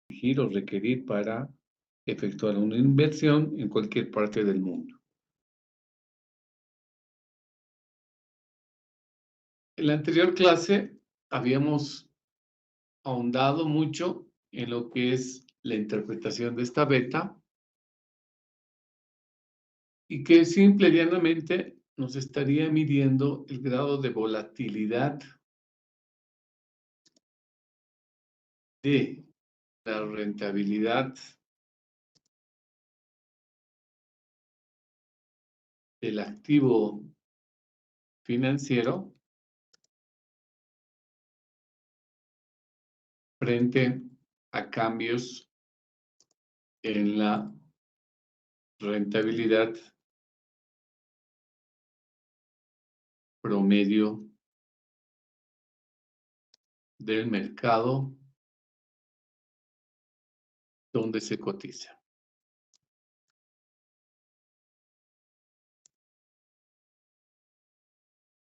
exigir o requerir para efectuar una inversión en cualquier parte del mundo. En la anterior clase habíamos ahondado mucho en lo que es la interpretación de esta beta y que simple y llanamente nos estaría midiendo el grado de volatilidad de la rentabilidad del activo financiero frente a cambios en la rentabilidad promedio del mercado donde se cotiza.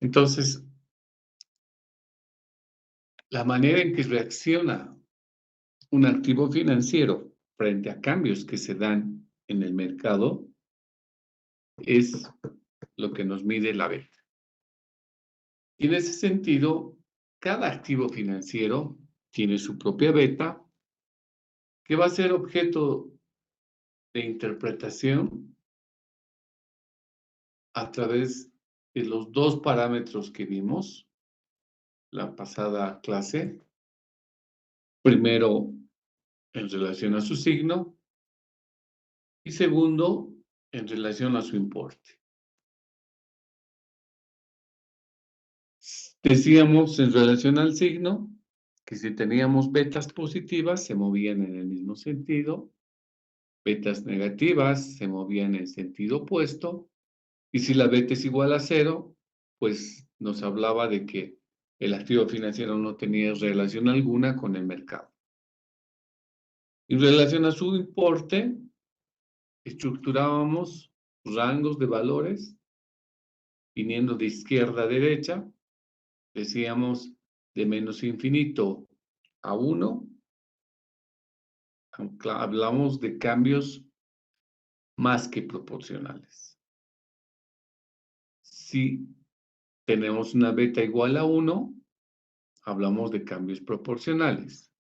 Entonces, la manera en que reacciona un activo financiero frente a cambios que se dan en el mercado es lo que nos mide la beta. Y en ese sentido, cada activo financiero tiene su propia beta que va a ser objeto de interpretación a través de los dos parámetros que vimos la pasada clase. Primero, en relación a su signo y segundo, en relación a su importe. Decíamos en relación al signo que si teníamos betas positivas se movían en el mismo sentido, betas negativas se movían en sentido opuesto, y si la beta es igual a 0, pues nos hablaba de que el activo financiero no tenía relación alguna con el mercado. En relación a su importe, estructurábamos rangos de valores viniendo de izquierda a derecha, decíamos de menos infinito a 1, hablamos de cambios más que proporcionales. Si tenemos una beta igual a 1, hablamos de cambios proporcionales.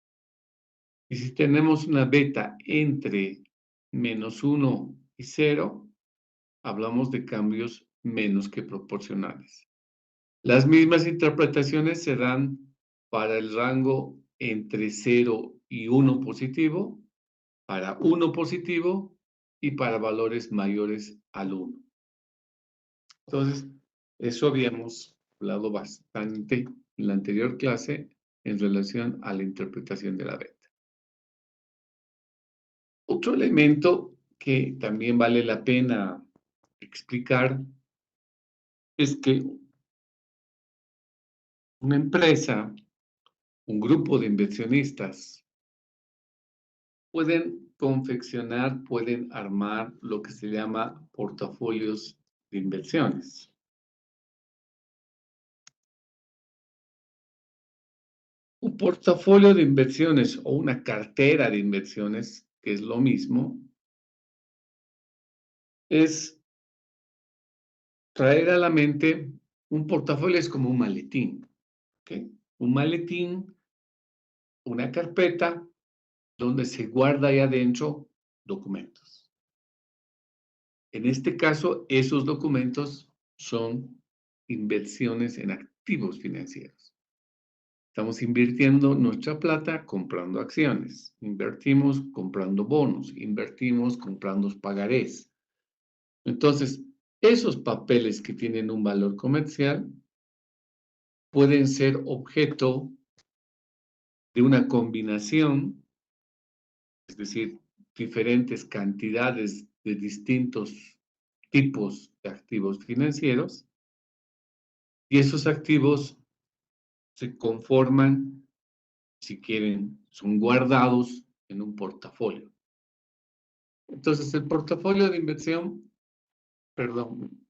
Y si tenemos una beta entre menos 1 y 0, hablamos de cambios menos que proporcionales. Las mismas interpretaciones se dan para el rango entre 0 y 1 positivo, para 1 positivo y para valores mayores al 1. Entonces, eso habíamos hablado bastante en la anterior clase en relación a la interpretación de la beta. Otro elemento que también vale la pena explicar es que una empresa, un grupo de inversionistas, pueden confeccionar, pueden armar lo que se llama portafolios de inversiones. Un portafolio de inversiones o una cartera de inversiones, que es lo mismo, es traer a la mente un portafolio es como un maletín, ¿ok? Un maletín, una carpeta donde se guarda ahí adentro documentos. En este caso, esos documentos son inversiones en activos financieros. Estamos invirtiendo nuestra plata comprando acciones, invertimos comprando bonos, invertimos comprando pagarés. Entonces, esos papeles que tienen un valor comercial pueden ser objeto de una combinación, es decir, diferentes cantidades de distintos tipos de activos financieros, y esos activos se conforman, si quieren, son guardados en un portafolio. Entonces, el portafolio de inversión, perdón,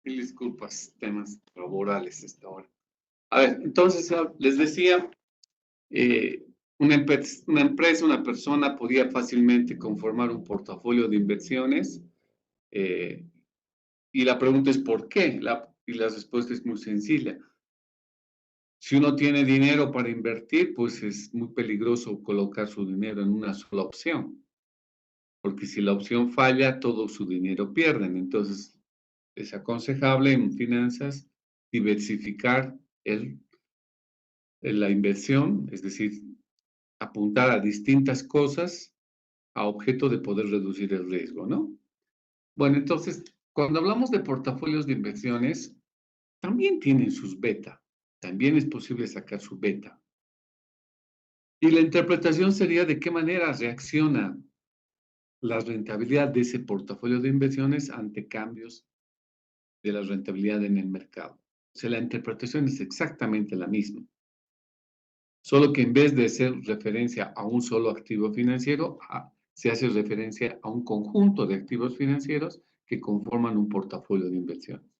Mil disculpas, temas laborales esta hora. A ver, entonces les decía, una empresa, una persona podía fácilmente conformar un portafolio de inversiones y la pregunta es ¿por qué? Y la respuesta es muy sencilla. Si uno tiene dinero para invertir, pues es muy peligroso colocar su dinero en una sola opción, porque si la opción falla, todo su dinero pierden. Entonces, es aconsejable en finanzas diversificar la inversión, es decir, apuntar a distintas cosas a objeto de poder reducir el riesgo, ¿no? Bueno, entonces, cuando hablamos de portafolios de inversiones, también tienen sus beta, también es posible sacar su beta. Y la interpretación sería de qué manera reacciona la rentabilidad de ese portafolio de inversiones ante cambios de la rentabilidad en el mercado. O sea, la interpretación es exactamente la misma, solo que en vez de hacer referencia a un solo activo financiero, se hace referencia a un conjunto de activos financieros que conforman un portafolio de inversiones.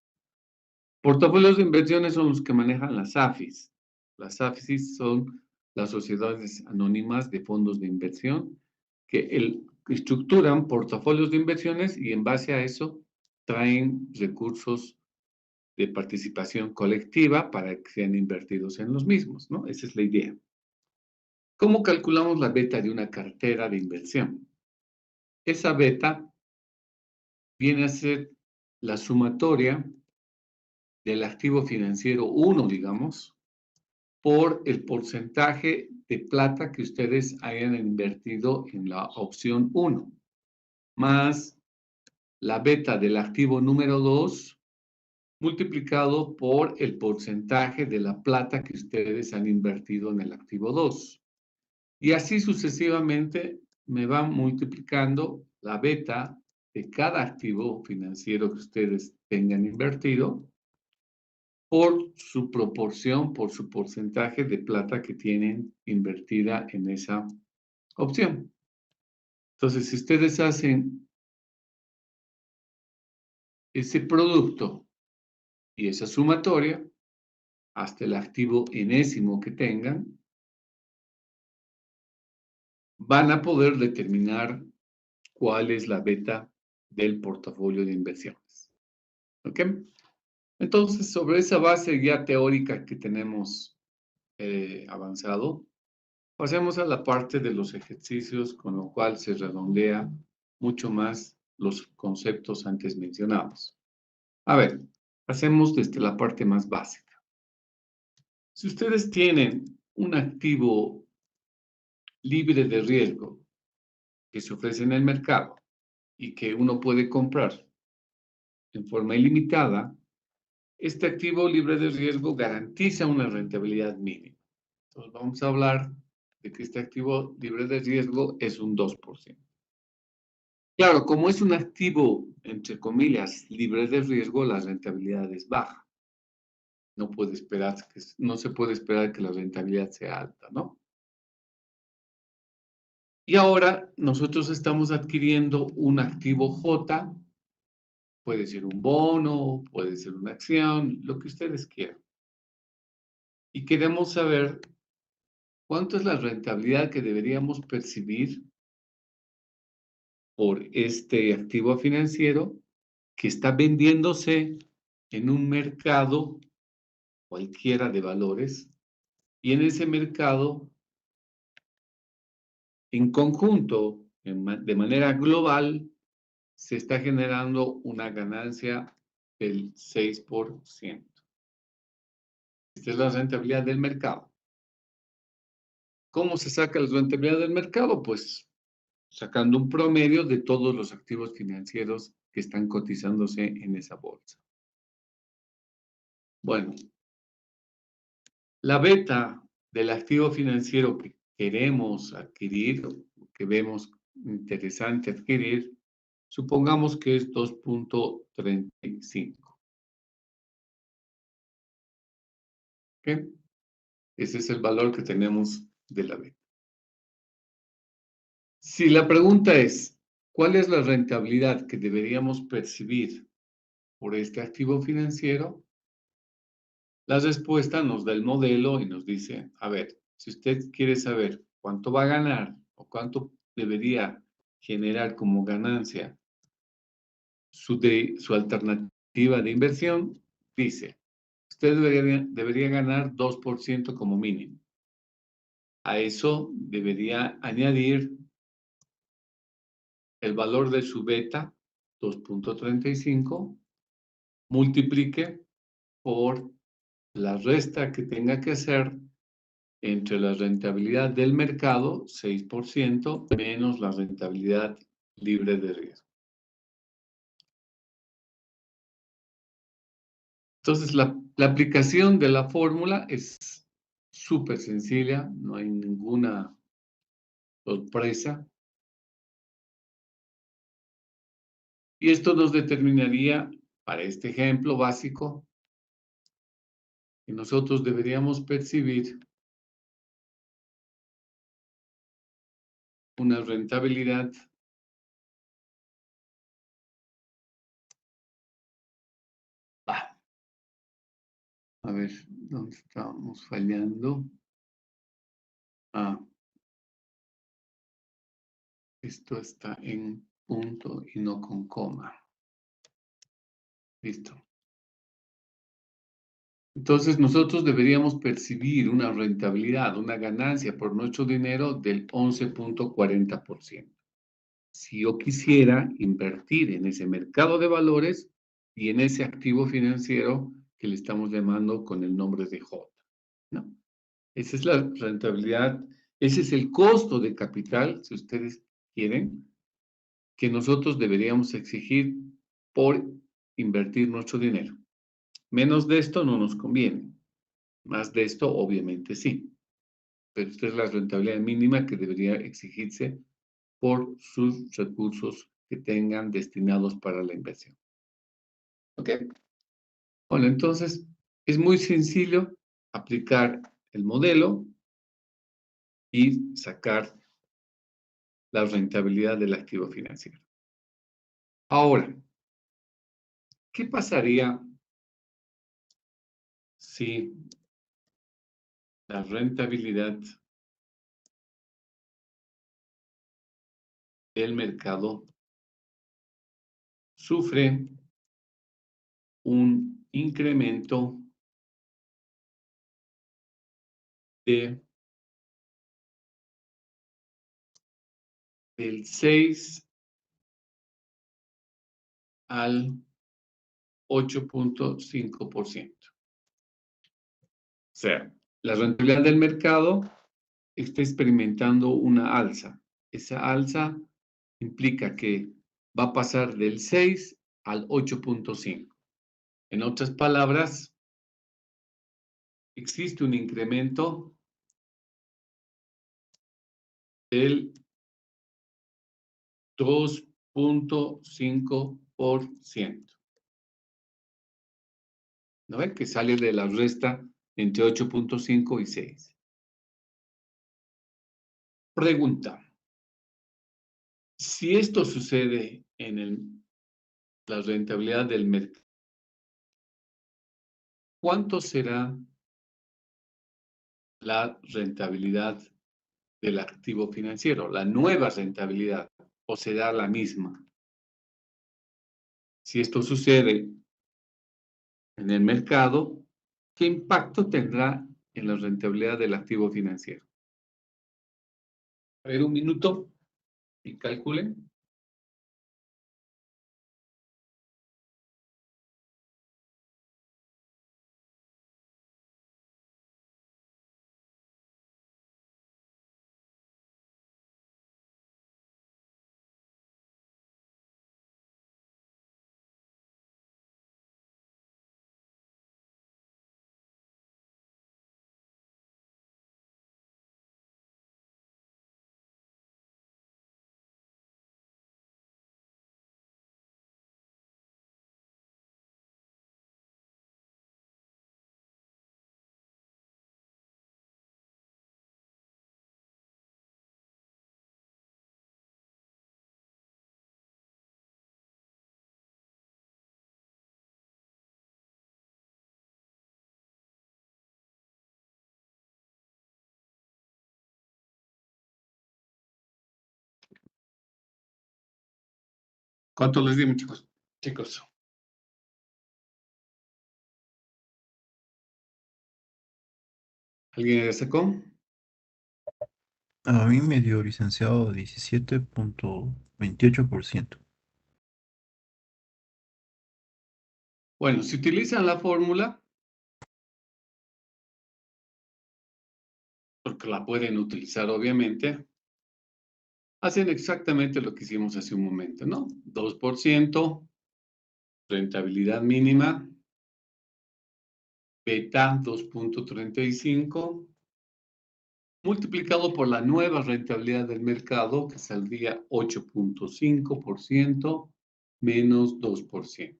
Portafolios de inversiones son los que manejan las AFIs. Las AFIs son las sociedades anónimas de fondos de inversión que estructuran portafolios de inversiones y en base a eso traen recursos de participación colectiva para que sean invertidos en los mismos, ¿no? Esa es la idea. ¿Cómo calculamos la beta de una cartera de inversión? Esa beta viene a ser la sumatoria del activo financiero 1, digamos, por el porcentaje de plata que ustedes hayan invertido en la opción 1, más la beta del activo número 2 multiplicado por el porcentaje de la plata que ustedes han invertido en el activo 2. Y así sucesivamente me van multiplicando la beta de cada activo financiero que ustedes tengan invertido por su proporción, por su porcentaje de plata que tienen invertida en esa opción. Entonces, si ustedes hacen ese producto y esa sumatoria hasta el activo enésimo que tengan, van a poder determinar cuál es la beta del portafolio de inversiones. ¿Ok? Entonces, sobre esa base ya teórica que tenemos avanzado, pasemos a la parte de los ejercicios, con lo cual se redondea mucho más los conceptos antes mencionados. A ver, hacemos desde la parte más básica. Si ustedes tienen un activo libre de riesgo que se ofrece en el mercado y que uno puede comprar en forma ilimitada, este activo libre de riesgo garantiza una rentabilidad mínima. Entonces vamos a hablar de que este activo libre de riesgo es un 2%. Claro, como es un activo, entre comillas, libre de riesgo, la rentabilidad es baja. No se puede esperar que la rentabilidad sea alta, ¿no? Y ahora nosotros estamos adquiriendo un activo J, puede ser un bono, puede ser una acción, lo que ustedes quieran. Y queremos saber cuánto es la rentabilidad que deberíamos percibir por este activo financiero que está vendiéndose en un mercado cualquiera de valores y en ese mercado, en conjunto, de manera global, se está generando una ganancia del 6%. Esta es la rentabilidad del mercado. ¿Cómo se saca la rentabilidad del mercado? Pues sacando un promedio de todos los activos financieros que están cotizándose en esa bolsa. Bueno, la beta del activo financiero que queremos adquirir o que vemos interesante adquirir, supongamos que es 2.35. ¿Ok? Ese es el valor que tenemos de la beta. Si la pregunta es, ¿cuál es la rentabilidad que deberíamos percibir por este activo financiero? La respuesta nos da el modelo y nos dice, a ver, si usted quiere saber cuánto va a ganar o cuánto debería generar como ganancia su alternativa de inversión, dice, usted debería ganar 2% como mínimo. A eso debería añadir el valor de su beta, 2.35, multiplique por la resta que tenga que hacer entre la rentabilidad del mercado, 6%, menos la rentabilidad libre de riesgo. Entonces, la aplicación de la fórmula es súper sencilla, no hay ninguna sorpresa. Y esto nos determinaría, para este ejemplo básico, que nosotros deberíamos percibir una rentabilidad a ver, ¿dónde estábamos fallando? Ah, esto está en punto y no con coma. Listo. Entonces, nosotros deberíamos percibir una rentabilidad, una ganancia por nuestro dinero del 11.40%. Si yo quisiera invertir en ese mercado de valores y en ese activo financiero que le estamos llamando con el nombre de J, ¿no? Esa es la rentabilidad, ese es el costo de capital, si ustedes quieren, que nosotros deberíamos exigir por invertir nuestro dinero. Menos de esto no nos conviene. Más de esto, obviamente sí. Pero esta es la rentabilidad mínima que debería exigirse por sus recursos que tengan destinados para la inversión. ¿Ok? Bueno, entonces es muy sencillo aplicar el modelo y sacar la rentabilidad del activo financiero. Ahora, ¿qué pasaría si la rentabilidad del mercado sufre un incremento de del 6 al 8.5%? O sea, la rentabilidad del mercado está experimentando una alza. Esa alza implica que va a pasar del 6 al 8.5. En otras palabras, existe un incremento del 2.5%. ¿No ven? Que sale de la resta entre 8.5 y 6. Pregunta. Si esto sucede en la rentabilidad del mercado, ¿cuánto será la rentabilidad del activo financiero, la nueva rentabilidad, o será la misma? Si esto sucede en el mercado, ¿qué impacto tendrá en la rentabilidad del activo financiero? A ver, un minuto y calculen. ¿Cuánto les dimos, chicos? Chicos. ¿Alguien ya sacó? A mí me dio licenciado 17.28%. Bueno, si utilizan la fórmula, porque la pueden utilizar obviamente, hacen exactamente lo que hicimos hace un momento, ¿no? 2%, rentabilidad mínima, beta 2.35, multiplicado por la nueva rentabilidad del mercado, que saldría 8.5% menos 2%.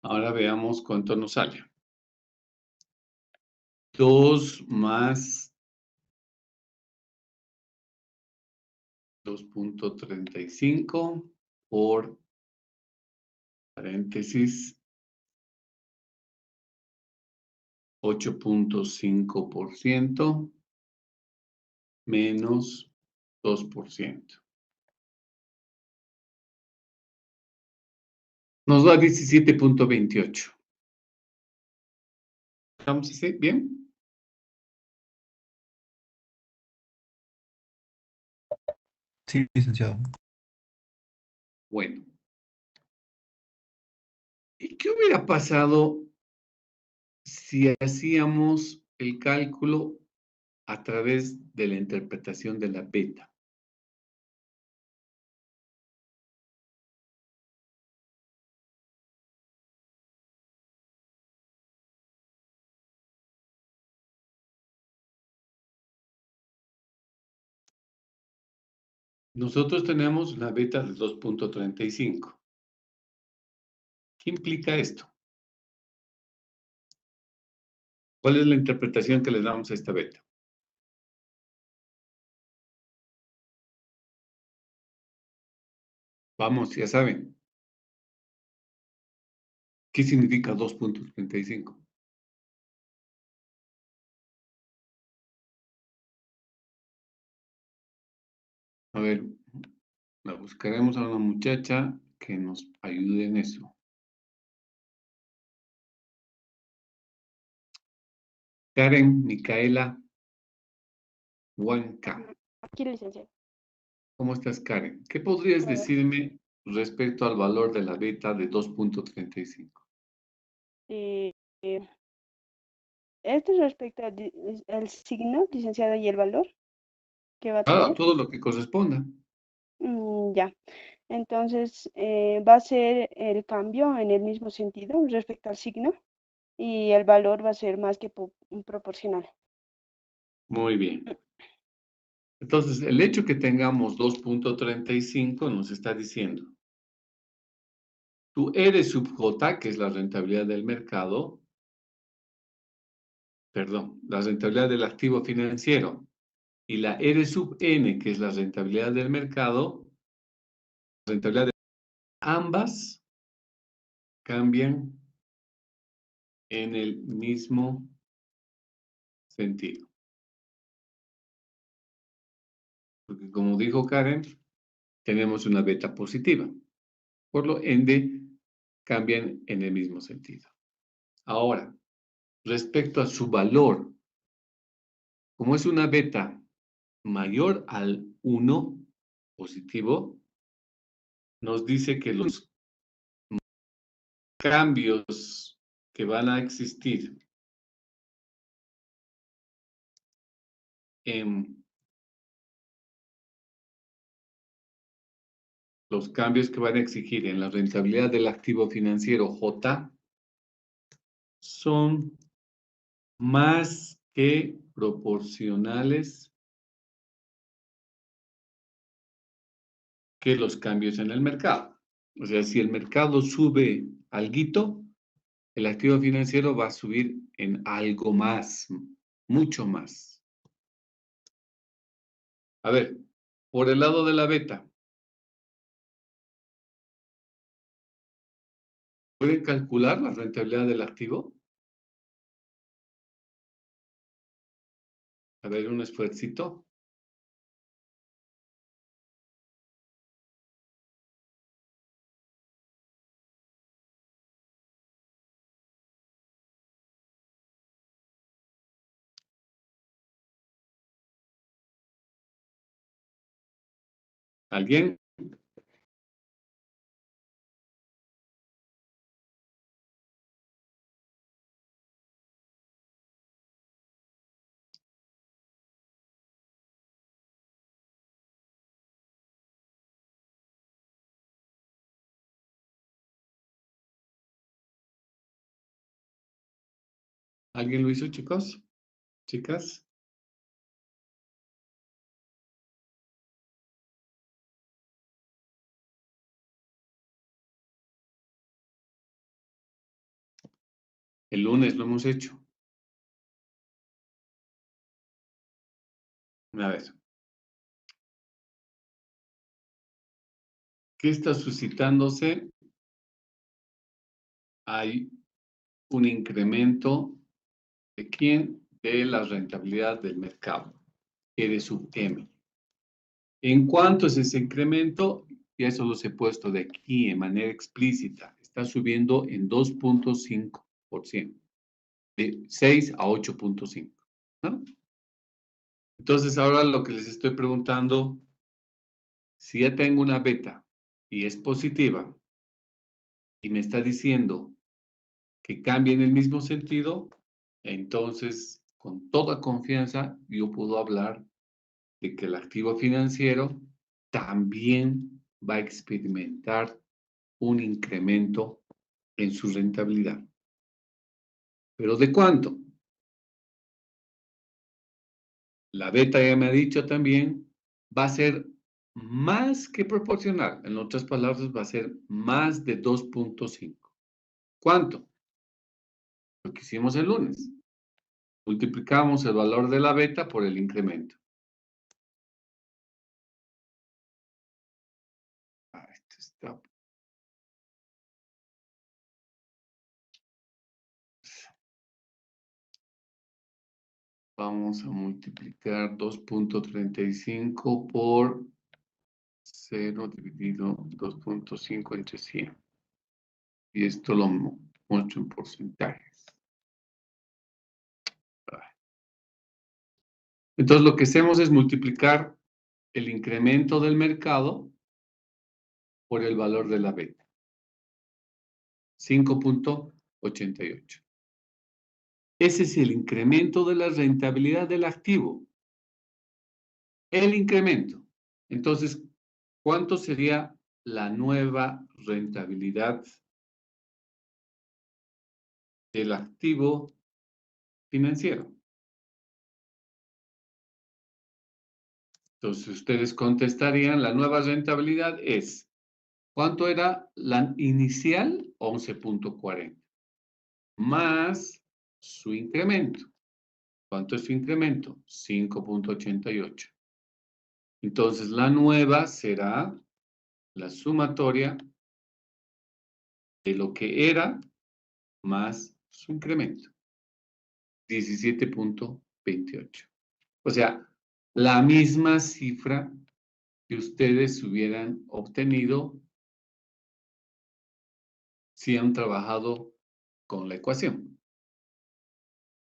Ahora veamos cuánto nos sale. 2 más 2.35 por paréntesis 8.5% menos 2%. Nos da 17.28. ¿Estamos así? ¿Bien? Sí, licenciado. Bueno. ¿Y qué hubiera pasado si hacíamos el cálculo a través de la interpretación de la beta? Nosotros tenemos una beta de 2.35. ¿Qué implica esto? ¿Cuál es la interpretación que le damos a esta beta? Vamos, ya saben. ¿Qué significa 2.35? A ver, la buscaremos a una muchacha que nos ayude en eso. Karen Micaela Huanca. Aquí, licenciado. ¿Cómo estás, Karen? ¿Qué podrías decirme respecto al valor de la beta de 2.35? Eh, eh, esto es respecto al signo, licenciado, y el valor que va a Ah, tener. todo lo que corresponda. Ya. Entonces, va a ser el cambio en el mismo sentido respecto al signo y el valor va a ser más que proporcional. Muy bien. Entonces, el hecho que tengamos 2.35 nos está diciendo, tu R sub J, que es la rentabilidad del mercado, perdón, la rentabilidad del activo financiero, y la R sub N, que es la rentabilidad del mercado, rentabilidad de ambas cambian en el mismo sentido. Porque como dijo Karen, tenemos una beta positiva. Por lo ende, cambian en el mismo sentido. Ahora, respecto a su valor, como es una beta mayor al 1 positivo, nos dice que los cambios que van a existir en los cambios que van a exigir en la rentabilidad del activo financiero J son más que proporcionales que los cambios en el mercado. O sea, si el mercado sube alguito, el activo financiero va a subir en algo más, mucho más. A ver, por el lado de la beta, ¿pueden calcular la rentabilidad del activo? A ver, un esfuercito. ¿Alguien? ¿Alguien lo hizo, chicos? ¿Chicas? El lunes lo hemos hecho. A ver. ¿Qué está suscitándose? Hay un incremento ¿de quién? De la rentabilidad del mercado, E de sub M. ¿En cuánto es ese incremento? Y eso los he puesto de aquí en manera explícita. Está subiendo en 2.5%, de 6 a 8.5, ¿no? Entonces, ahora lo que les estoy preguntando, si ya tengo una beta y es positiva y me está diciendo que cambie en el mismo sentido, entonces, con toda confianza, yo puedo hablar de que el activo financiero también va a experimentar un incremento en su rentabilidad. ¿Pero de cuánto? La beta ya me ha dicho también, va a ser más que proporcional. En otras palabras, va a ser más de 2.5. ¿Cuánto? Lo que hicimos el lunes. Multiplicamos el valor de la beta por el incremento. Esto está... Vamos a multiplicar 2.35 por 0 dividido 2.5 entre 100. Y esto lo muestro en porcentajes. Entonces, lo que hacemos es multiplicar el incremento del mercado por el valor de la beta. 5.88. Ese es el incremento de la rentabilidad del activo. El incremento. Entonces, ¿cuánto sería la nueva rentabilidad del activo financiero? Entonces, ustedes contestarían, la nueva rentabilidad es, ¿cuánto era la inicial? 11.40. Más su incremento. ¿Cuánto es su incremento? 5.88. Entonces, la nueva será la sumatoria de lo que era más su incremento. 17.28. O sea, la misma cifra que ustedes hubieran obtenido si han trabajado con la ecuación.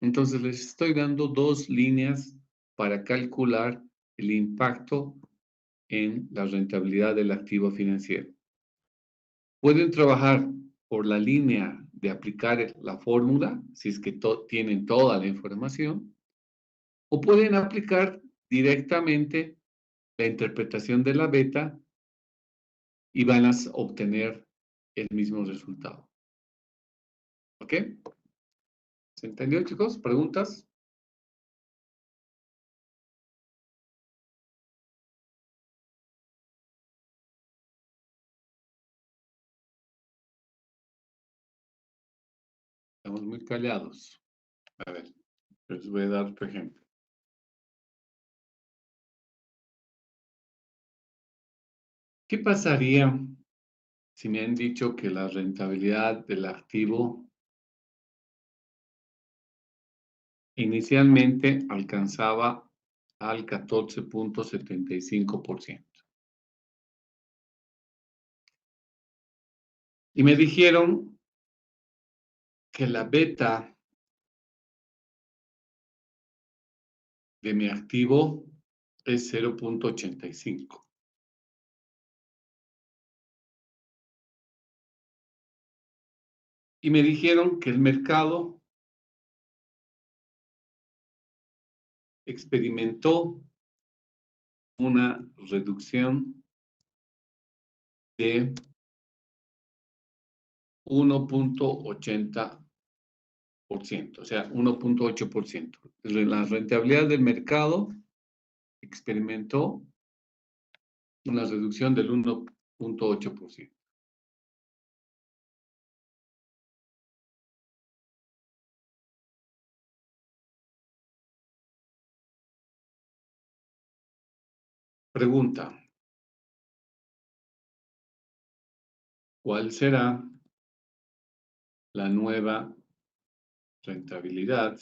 Entonces, les estoy dando dos líneas para calcular el impacto en la rentabilidad del activo financiero. Pueden trabajar por la línea de aplicar la fórmula, si es que tienen toda la información, o pueden aplicar directamente la interpretación de la beta y van a obtener el mismo resultado. ¿Ok? ¿Se entendió, chicos? ¿Preguntas? Estamos muy callados. A ver, les voy a dar otro ejemplo. ¿Qué pasaría si me han dicho que la rentabilidad del activo inicialmente alcanzaba al 14.75%? Y me dijeron que la beta de mi activo es 0.85. Y me dijeron que el mercado experimentó una reducción de 1.80%, o sea, 1.8%. La rentabilidad del mercado experimentó una reducción del 1.8%. Pregunta: ¿cuál será la nueva rentabilidad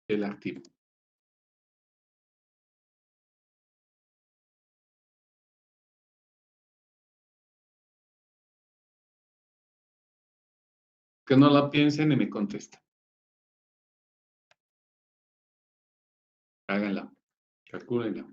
del activo? Que no la piensen y me contesten. Háganla, calcúlenla.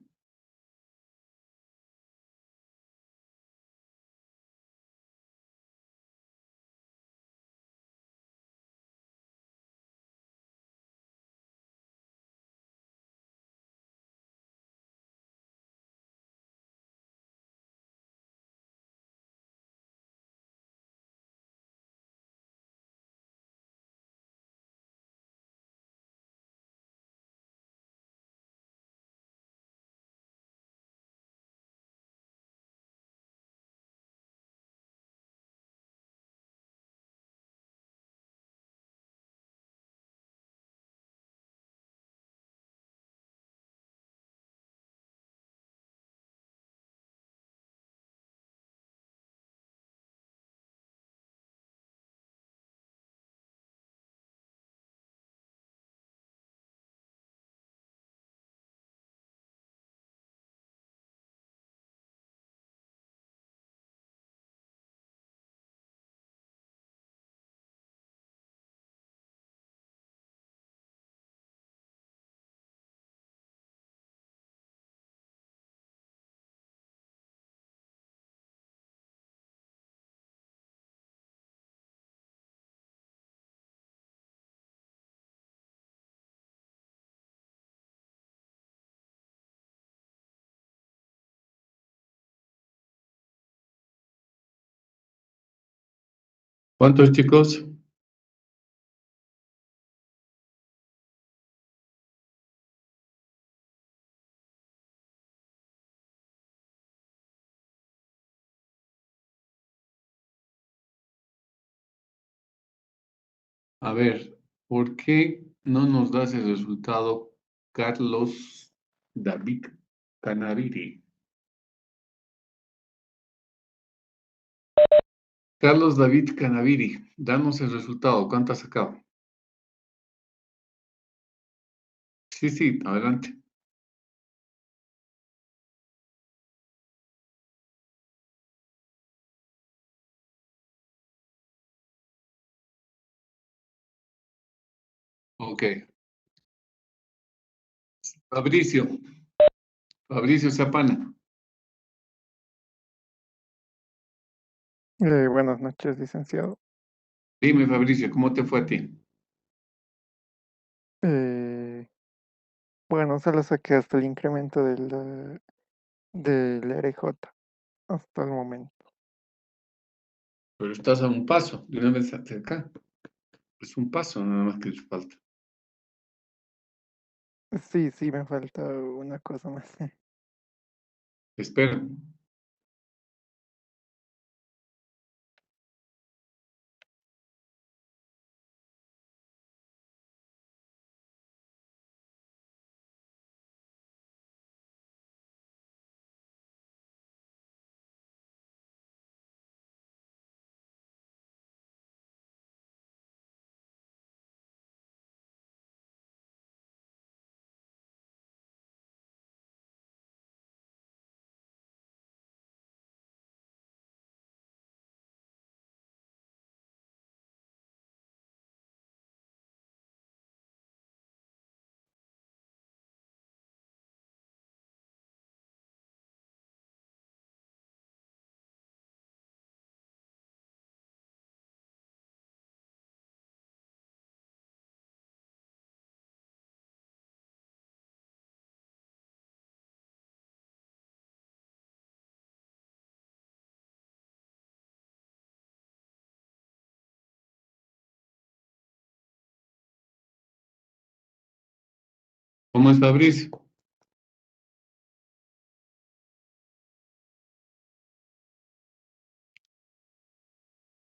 ¿Cuántos, chicos? A ver, ¿por qué no nos das el resultado, Carlos David Canaviri? Carlos David Canaviri, danos el resultado. ¿Cuánto has sacado? Sí, sí, adelante. Ok. Fabricio, Fabricio Zapana. Buenas noches, licenciado. Dime, Fabricio, ¿cómo te fue a ti? Eh, bueno, solo saqué hasta el incremento del RJ hasta el momento. Pero estás a un paso, de una vez hasta acá. Es un paso nada más que te falta. Sí, sí, me falta una cosa más. Espero. ¿Cómo es Fabricio?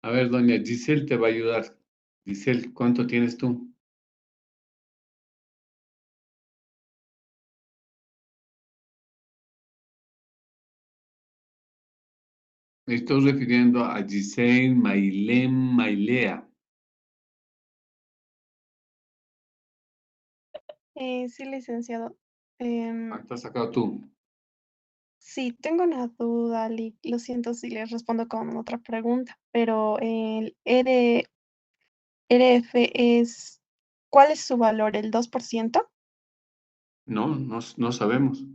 A ver, doña Giselle te va a ayudar. Giselle, ¿cuánto tienes tú? Me estoy refiriendo a Giselle, Mailem, Mailea. Sí, licenciado. ¿Cuánto has sacado tú? Sí, tengo una duda, lo siento si les respondo con otra pregunta, pero el RF es, ¿cuál es su valor? ¿El 2%? No sabemos.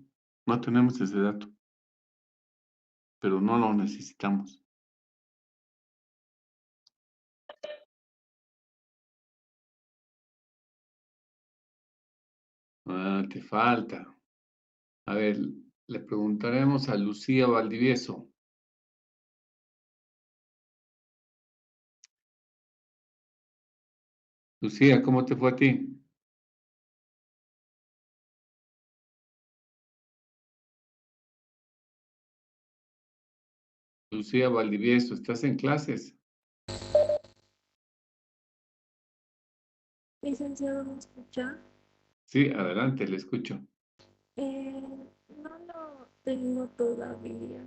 No tenemos ese dato. Pero no lo necesitamos. Ah, te falta. A ver, le preguntaremos a Lucía Valdivieso. Lucía, ¿cómo te fue a ti? Lucía Valdivieso, ¿estás en clases? Licenciado, ¿me escucha? Sí, adelante, le escucho. No lo tengo todavía.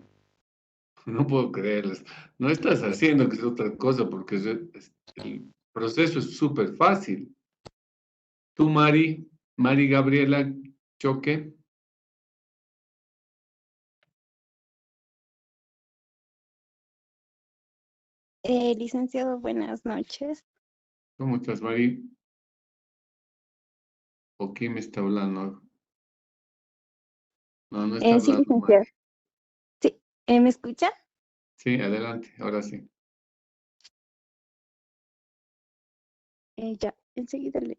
No puedo creerles. No estás haciendo que es otra cosa porque el proceso es súper fácil. Tú, Mari Gabriela Choque, Licenciado, buenas noches. ¿cómo estás, Mari? ¿O quién me está hablando? No, no está Sí, hablando, Mari. licenciado. Sí, ¿me escucha? Sí, adelante, ahora sí. Ya, enseguida le...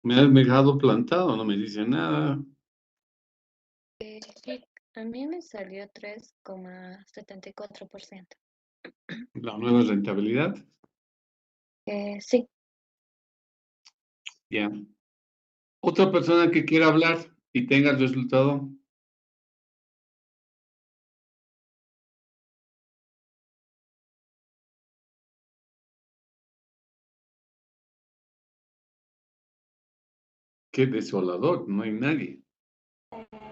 Me has dejado plantado, no me dice nada. Sí, a mí me salió 3,74%. La nueva rentabilidad, Sí, ya. Otra persona que quiera hablar y tenga el resultado. Qué desolador, no hay nadie.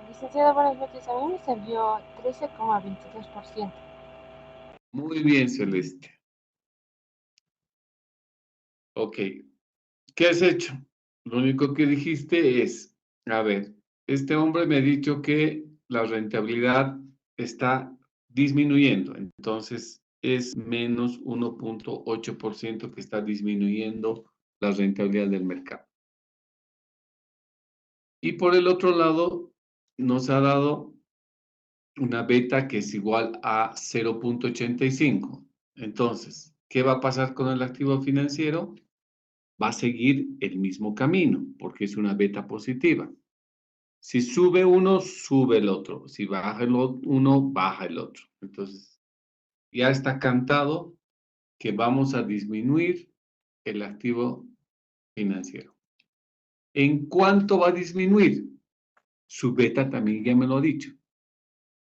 Licenciada, buenas noches. A mí me salió 13,22%. Muy bien, Celeste. Ok, ¿qué has hecho? Lo único que dijiste es, a ver, este hombre me ha dicho que la rentabilidad está disminuyendo, entonces es menos 1,8% que está disminuyendo la rentabilidad del mercado. Y por el otro lado, nos ha dado una beta que es igual a 0,85. Entonces, ¿qué va a pasar con el activo financiero? Va a seguir el mismo camino, porque es una beta positiva. Si sube uno, sube el otro. Si baja el uno, baja el otro. Entonces, ya está cantado que vamos a disminuir el activo financiero. ¿En cuánto va a disminuir? Su beta también ya me lo ha dicho.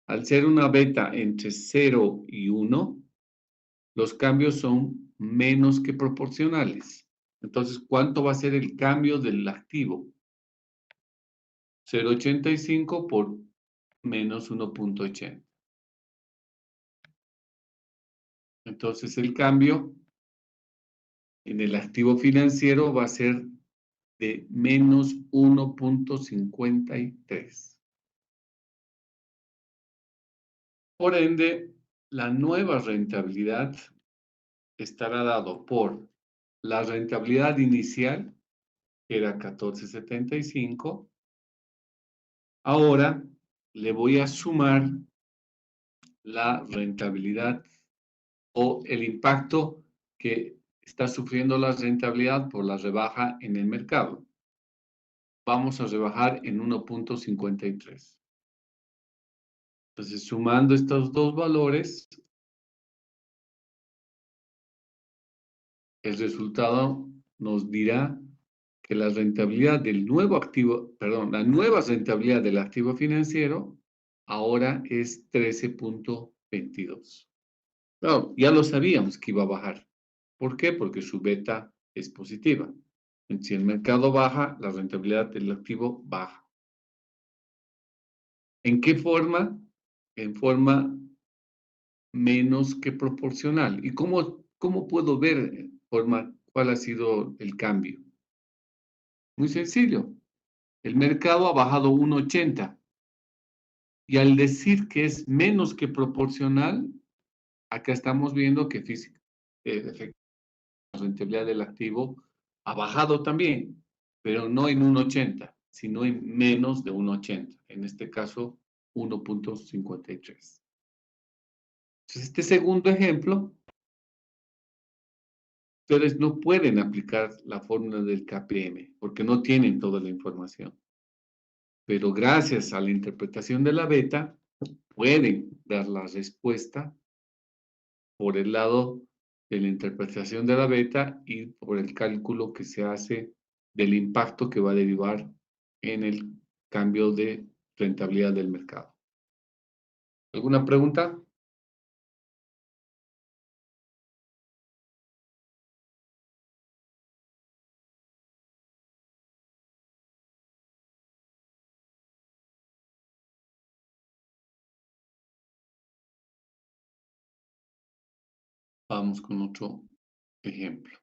Al ser una beta entre 0 y 1, los cambios son menos que proporcionales. Entonces, ¿cuánto va a ser el cambio del activo? 0.85 por menos 1.80. Entonces el cambio en el activo financiero va a ser de menos 1.53. Por ende, la nueva rentabilidad estará dado por la rentabilidad inicial, que era 14.75. Ahora le voy a sumar la rentabilidad o el impacto que está sufriendo la rentabilidad por la rebaja en el mercado. Vamos a rebajar en 1.53. Entonces, sumando estos dos valores, el resultado nos dirá que la rentabilidad del nuevo activo, perdón, la nueva rentabilidad del activo financiero ahora es 13.22. Claro, ya lo sabíamos que iba a bajar. ¿Por qué? Porque su beta es positiva. Si el mercado baja, la rentabilidad del activo baja. ¿En qué forma? En forma menos que proporcional. ¿Y cómo puedo ver cuál ha sido el cambio? Muy sencillo. El mercado ha bajado 1.80. Y al decir que es menos que proporcional, acá estamos viendo que la rentabilidad del activo ha bajado también, pero no en 1.80, sino en menos de 1.80. En este caso, 1.53. Entonces, este segundo ejemplo, ustedes no pueden aplicar la fórmula del KPM porque no tienen toda la información. Pero gracias a la interpretación de la beta, pueden dar la respuesta por el lado de la interpretación de la beta y por el cálculo que se hace del impacto que va a derivar en el cambio de rentabilidad del mercado. ¿Alguna pregunta? Vamos con otro ejemplo.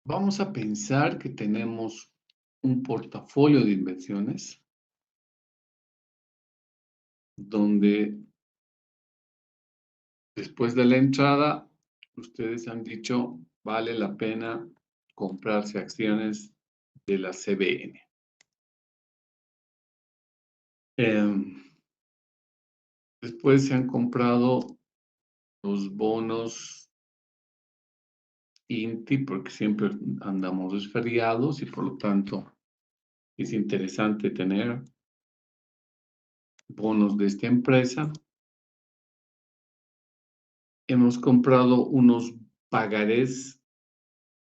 Vamos a pensar que tenemos un portafolio de inversiones donde después de la entrada, ustedes han dicho, vale la pena comprarse acciones de la CBN. Después se han comprado los bonos INTI porque siempre andamos resfriados y por lo tanto es interesante tener bonos de esta empresa. Hemos comprado unos pagarés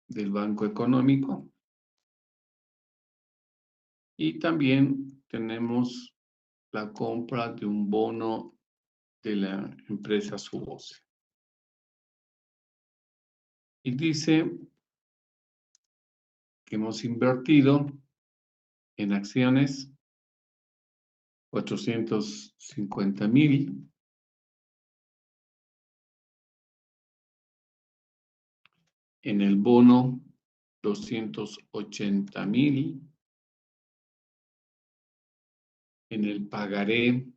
del Banco Económico y también tenemos la compra de un bono de la empresa Subose. Y dice que hemos invertido en acciones 450,000. En el bono 280,000. En el pagaré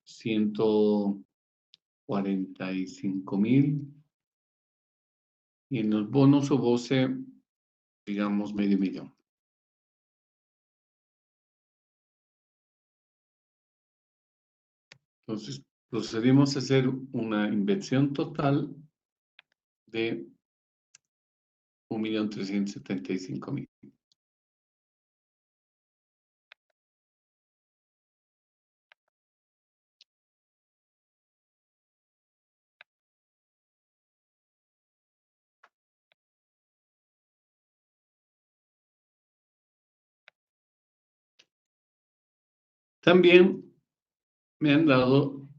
145,000. Y en los bonos Subose, digamos, medio millón. Entonces, procedimos a hacer una inversión total de 1.375.000. También me han dado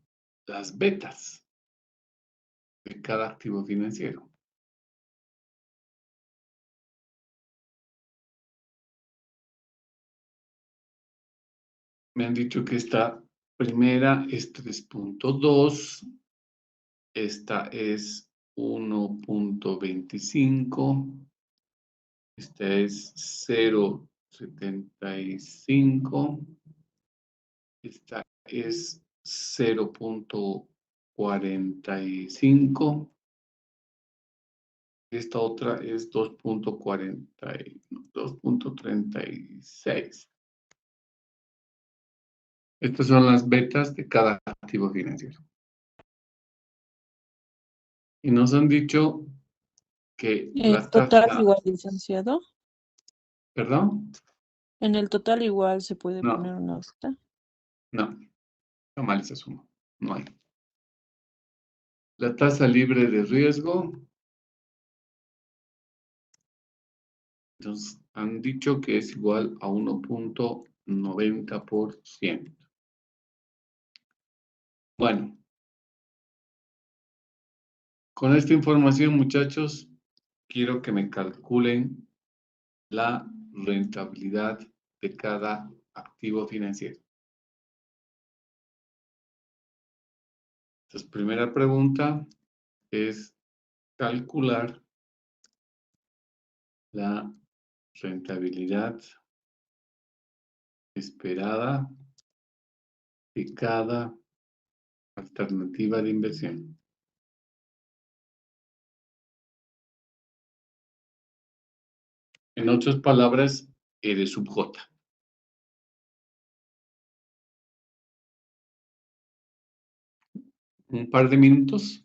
las betas de cada activo financiero. Me han dicho que esta primera es 3.2, esta es 1.25, esta es 0.75, esta es 0.45, esta otra es 2.36. Estas son las betas de cada activo financiero. Y nos han dicho que la Total tasa, igual, licenciado. ¿perdón? En el total igual se puede No. poner una beta. No, mal esa suma, no hay. La tasa libre de riesgo, nos han dicho que es igual a 1.90%. Bueno, con esta información, muchachos, quiero que me calculen la rentabilidad de cada activo financiero. Entonces, primera pregunta es calcular la rentabilidad esperada de cada alternativa de inversión. En otras palabras, E de sub J. Un par de minutos.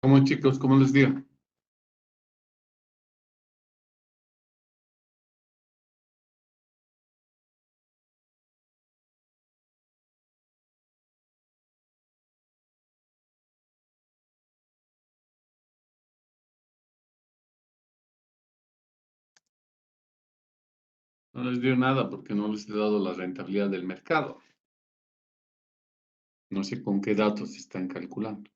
¿Cómo, chicos? ¿Cómo les dio? No les dio nada porque no les he dado la rentabilidad del mercado. No sé con qué datos están calculando.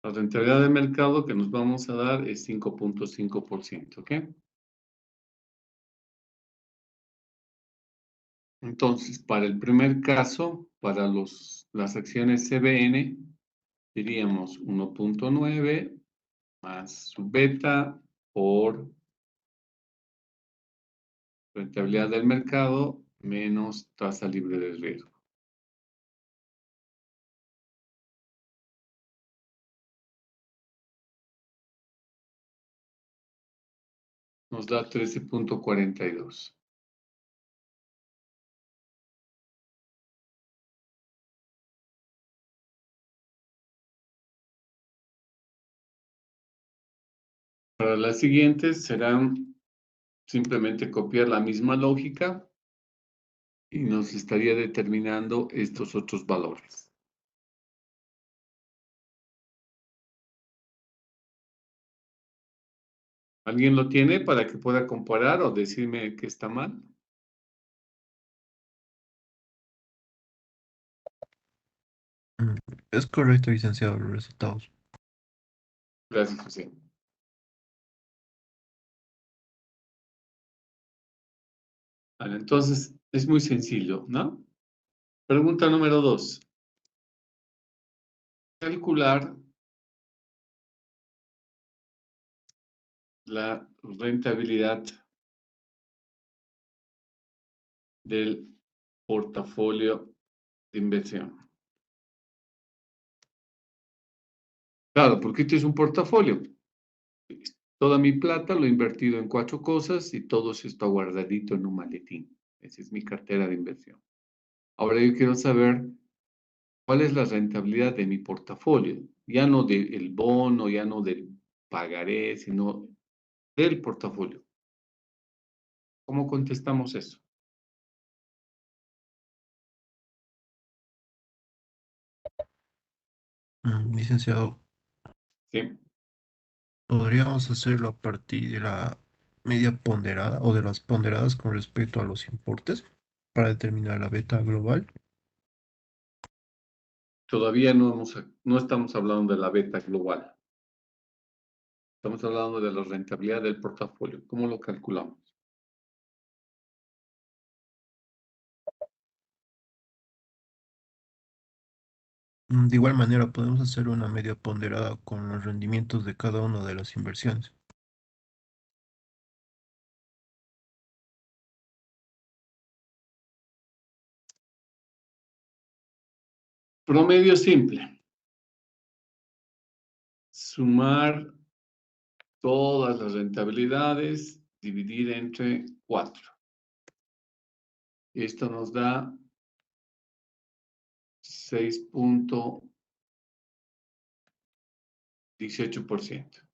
La rentabilidad del mercado que nos vamos a dar es 5.5%, ¿ok? Entonces, para el primer caso, para las acciones CBN, diríamos 1.9 más su beta por rentabilidad del mercado menos tasa libre de riesgo. Nos da 13.42. Para las siguientes serán simplemente copiar la misma lógica y nos estaría determinando estos otros valores. ¿Alguien lo tiene para que pueda comparar o decirme que está mal? Es correcto, licenciado, los resultados. Gracias, José. Vale, entonces, es muy sencillo, ¿no? Pregunta número 2. Calcular la rentabilidad del portafolio de inversión. Claro, porque este es un portafolio. Toda mi plata lo he invertido en 4 cosas y todo se está guardadito en un maletín. Esa es mi cartera de inversión. Ahora yo quiero saber cuál es la rentabilidad de mi portafolio. Ya no del bono, ya no del pagaré, sino del portafolio. ¿Cómo contestamos eso? Licenciado, ¿Sí? ¿podríamos hacerlo a partir de la media ponderada o de las ponderadas con respecto a los importes para determinar la beta global? Todavía no estamos hablando de la beta global. Estamos hablando de la rentabilidad del portafolio. ¿Cómo lo calculamos? De igual manera, podemos hacer una media ponderada con los rendimientos de cada una de las inversiones. Promedio simple. Sumar todas las rentabilidades, dividir entre 4. Esto nos da 6.18%.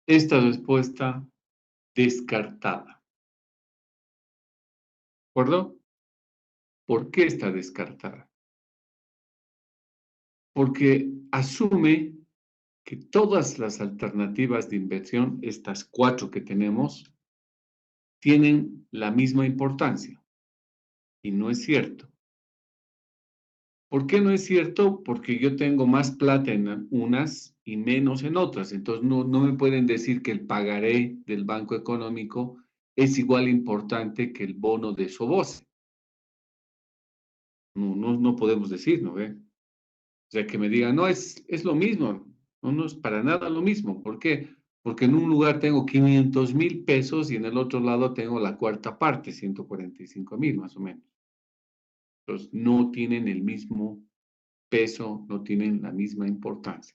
Esta respuesta descartada. ¿De acuerdo? ¿Por qué está descartada? Porque asume que todas las alternativas de inversión, estas 4 que tenemos, tienen la misma importancia. Y no es cierto. ¿Por qué no es cierto? Porque yo tengo más plata en unas y menos en otras. Entonces, no me pueden decir que el pagaré del Banco Económico es igual importante que el bono de Soboce. No podemos decir, ¿no ve? O sea, que me digan, no, es lo mismo. No es para nada lo mismo. ¿Por qué? Porque en un lugar tengo 500,000 pesos y en el otro lado tengo la cuarta parte, 145,000 más o menos. Entonces, no tienen el mismo peso, no tienen la misma importancia.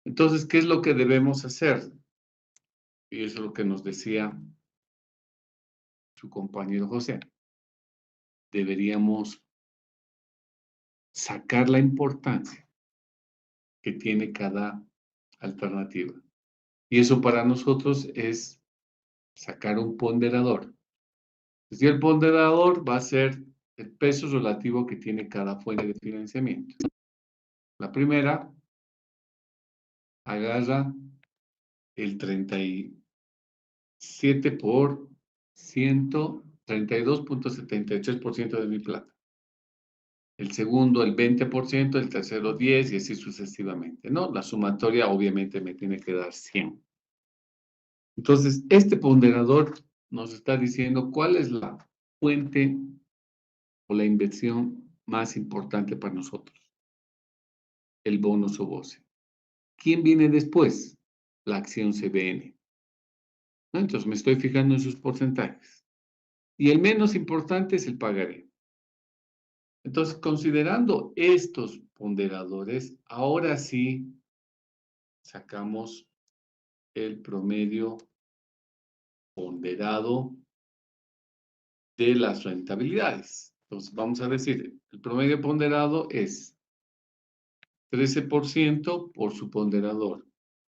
Entonces, ¿qué es lo que debemos hacer? Y eso es lo que nos decía su compañero José. deberíamos sacar la importancia que tiene cada alternativa. Y eso para nosotros es sacar un ponderador. Y el ponderador va a ser el peso relativo que tiene cada fuente de financiamiento. La primera agarra el 37%, 32.73% de mi plata. El segundo, el 20%, el tercero, 10%, y así sucesivamente, ¿no? La sumatoria obviamente me tiene que dar 100. Entonces, este ponderador nos está diciendo cuál es la fuente o la inversión más importante para nosotros. El bono SOBOSE. ¿Quién viene después? La acción CBN. ¿No? Entonces, me estoy fijando en sus porcentajes. Y el menos importante es el pagaré. Entonces, considerando estos ponderadores, ahora sí sacamos el promedio ponderado de las rentabilidades. Entonces, vamos a decir, el promedio ponderado es 13% por su ponderador,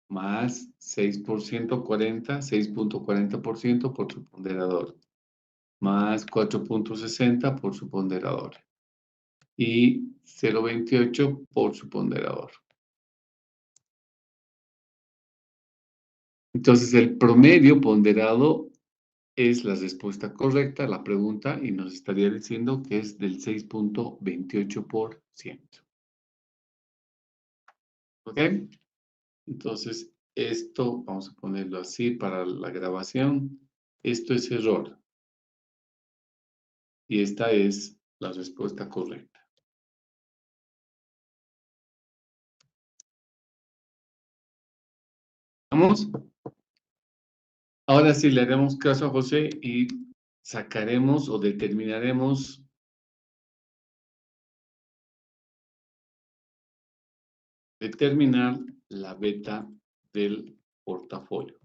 más 6%, 6.40% por su ponderador, más 4.60 por su ponderador y 0.28 por su ponderador. Entonces, el promedio ponderado es la respuesta correcta a la pregunta y nos estaría diciendo que es del 6.28%. ¿Ok? Entonces, esto, vamos a ponerlo así para la grabación. Esto es error. Y esta es la respuesta correcta. ¿Vamos? Ahora sí le haremos caso a José y sacaremos o determinaremos determinar la beta del portafolio,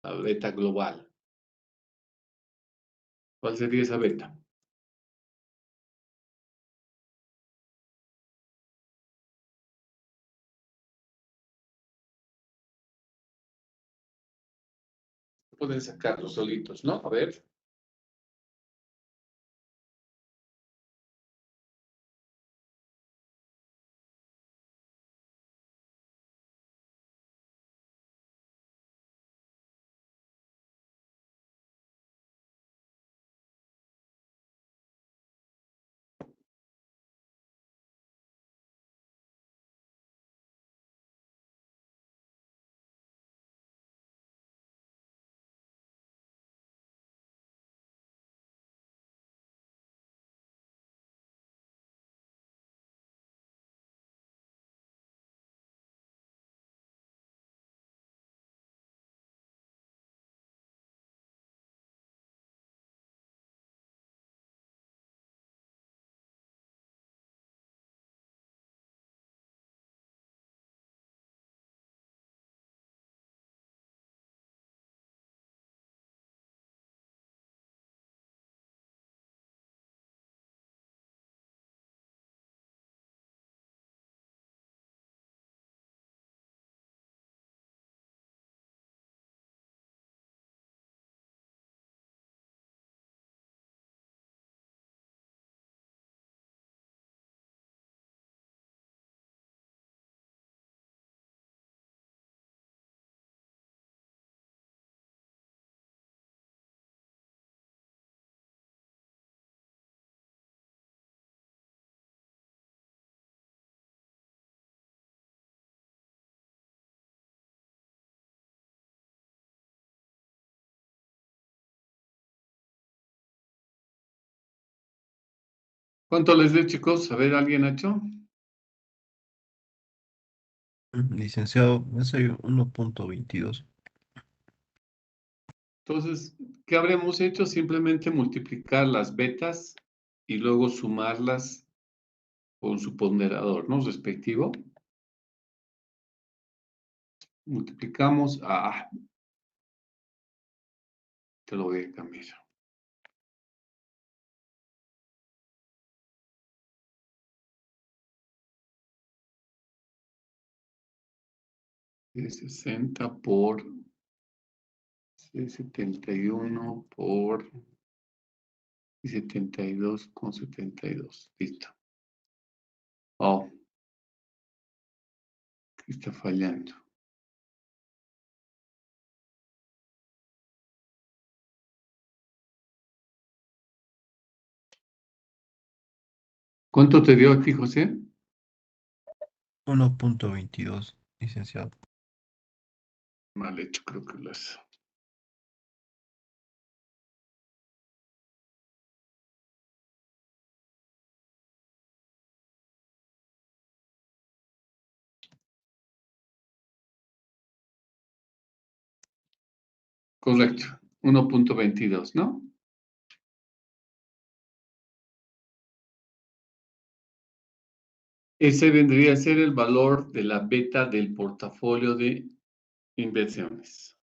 la beta global. ¿Cuál sería esa beta? Pueden sacarlos solitos, ¿no? A ver. ¿Cuánto les dio, chicos? A ver, ¿alguien ha hecho? Licenciado, me salió 1.22. Entonces, ¿qué habremos hecho? Simplemente multiplicar las betas y luego sumarlas con su ponderador, ¿no? Respectivo. Multiplicamos a... te lo voy a cambiar. 60 por 71 por 72,72. Listo. Oh, ¿qué está fallando? ¿Cuánto te dio aquí, José? 1.22, licenciado. Mal hecho, creo que las... Correcto, 1.22, ¿no? Ese vendría a ser el valor de la beta del portafolio de inversiones.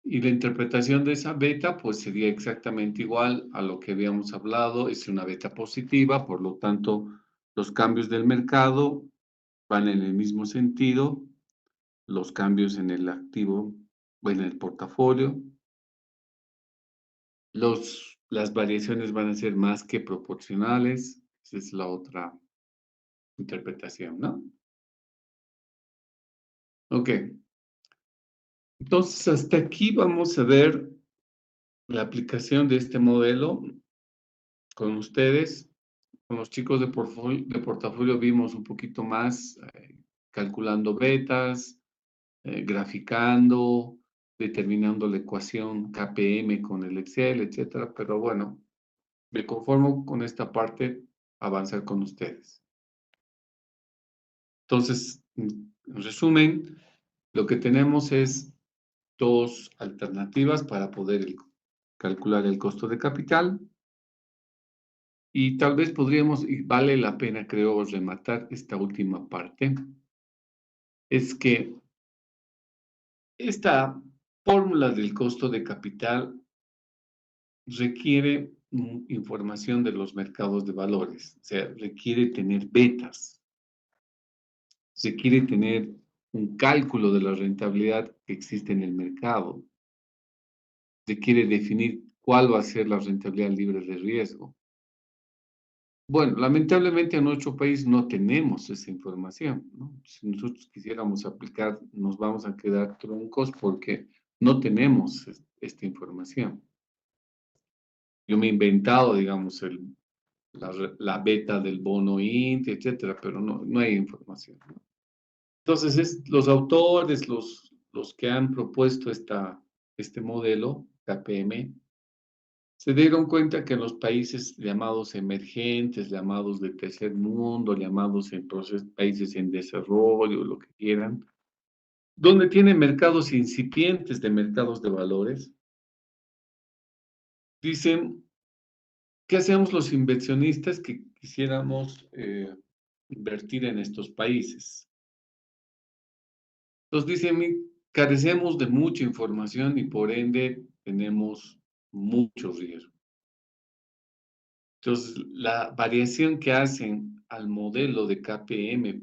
Y la interpretación de esa beta, pues sería exactamente igual a lo que habíamos hablado, es una beta positiva, por lo tanto, los cambios del mercado van en el mismo sentido, los cambios en el activo, en el portafolio, las variaciones van a ser más que proporcionales, esa es la otra interpretación, ¿no? Ok, entonces hasta aquí vamos a ver la aplicación de este modelo con ustedes. Con los chicos de portafolio vimos un poquito más calculando betas, graficando, determinando la ecuación KPM con el Excel, etcétera. Pero bueno, me conformo con esta parte, avanzar con ustedes. Entonces, en resumen, lo que tenemos es dos alternativas para poder calcular el costo de capital. Y tal vez podríamos, y vale la pena, creo, rematar esta última parte, es que esta fórmula del costo de capital requiere información de los mercados de valores, o sea, requiere tener betas, requiere tener un cálculo de la rentabilidad que existe en el mercado, requiere definir cuál va a ser la rentabilidad libre de riesgo. Bueno, lamentablemente en nuestro país no tenemos esa información, ¿no? Si nosotros quisiéramos aplicar, nos vamos a quedar troncos porque no tenemos esta información. Yo me he inventado, digamos, la beta del bono INT, etcétera, pero no hay información, ¿no? Entonces, los autores, los que han propuesto este modelo, KPM, se dieron cuenta que en los países llamados emergentes, llamados de tercer mundo, llamados entonces países en desarrollo, lo que quieran, donde tienen mercados incipientes de mercados de valores, dicen, ¿qué hacemos los inversionistas que quisiéramos invertir en estos países? Entonces dicen, carecemos de mucha información y por ende tenemos mucho riesgo. Entonces, la variación que hacen al modelo de KPM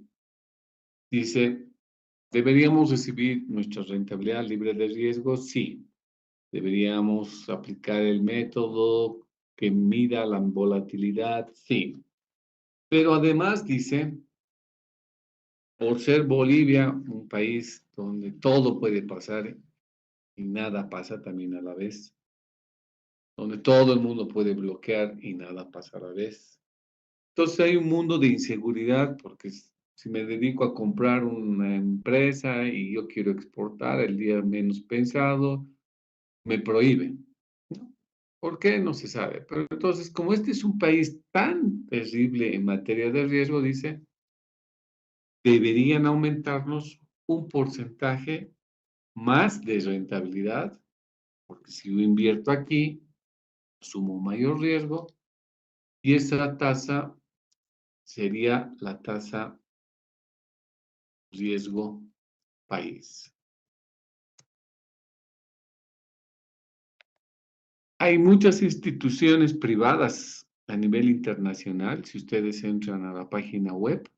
dice, ¿deberíamos recibir nuestra rentabilidad libre de riesgo? Sí. ¿Deberíamos aplicar el método que mida la volatilidad? Sí. Pero además dice, por ser Bolivia un país donde todo puede pasar y nada pasa también a la vez, donde todo el mundo puede bloquear y nada pasa a la vez. Entonces hay un mundo de inseguridad porque si me dedico a comprar una empresa y yo quiero exportar el día menos pensado, me prohíben, ¿no? ¿Por qué? No se sabe. Pero entonces, como este es un país tan terrible en materia de riesgo, dice, deberían aumentarnos un porcentaje más de rentabilidad, porque si yo invierto aquí, asumo mayor riesgo y esa tasa sería la tasa riesgo país. Hay muchas instituciones privadas a nivel internacional. Si ustedes entran a la página web,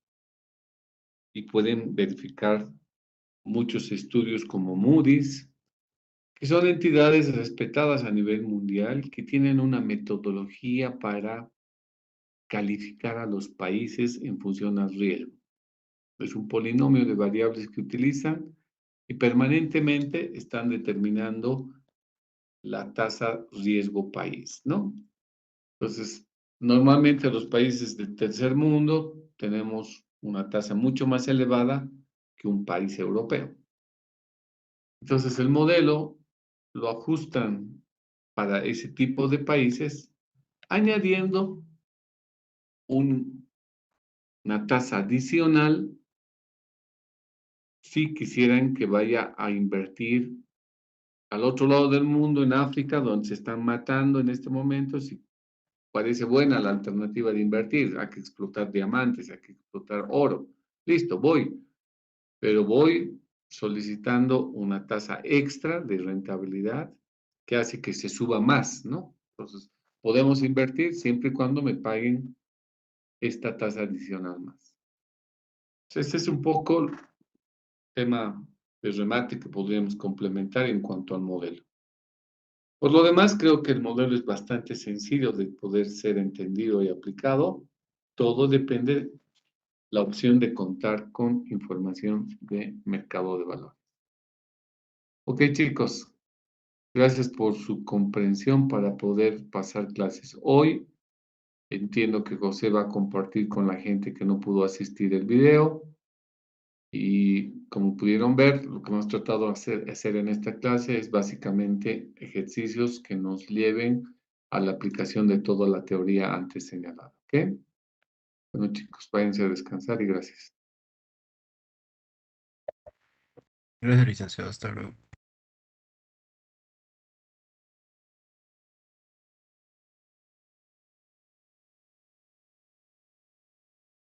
y pueden verificar muchos estudios como Moody's, que son entidades respetadas a nivel mundial, que tienen una metodología para calificar a los países en función al riesgo. Es un polinomio de variables que utilizan y permanentemente están determinando la tasa riesgo país, ¿no? Entonces, normalmente los países del tercer mundo tenemos una tasa mucho más elevada que un país europeo. Entonces, el modelo lo ajustan para ese tipo de países, añadiendo una tasa adicional si quisieran que vaya a invertir al otro lado del mundo, en África, donde se están matando en este momento. Si parece buena la alternativa de invertir, hay que explotar diamantes, hay que explotar oro. Listo, voy, pero voy solicitando una tasa extra de rentabilidad que hace que se suba más, ¿no? Entonces, podemos invertir siempre y cuando me paguen esta tasa adicional más. Este es un poco el tema de remate que podríamos complementar en cuanto al modelo. Por lo demás, creo que el modelo es bastante sencillo de poder ser entendido y aplicado. Todo depende de la opción de contar con información de mercado de valores. Ok, chicos, gracias por su comprensión para poder pasar clases. Hoy entiendo que José va a compartir con la gente que no pudo asistir el video. Y como pudieron ver, lo que hemos tratado de hacer en esta clase es básicamente ejercicios que nos lleven a la aplicación de toda la teoría antes señalada. ¿Ok? Bueno, chicos, váyanse a descansar y gracias. Gracias, licenciado. Hasta luego.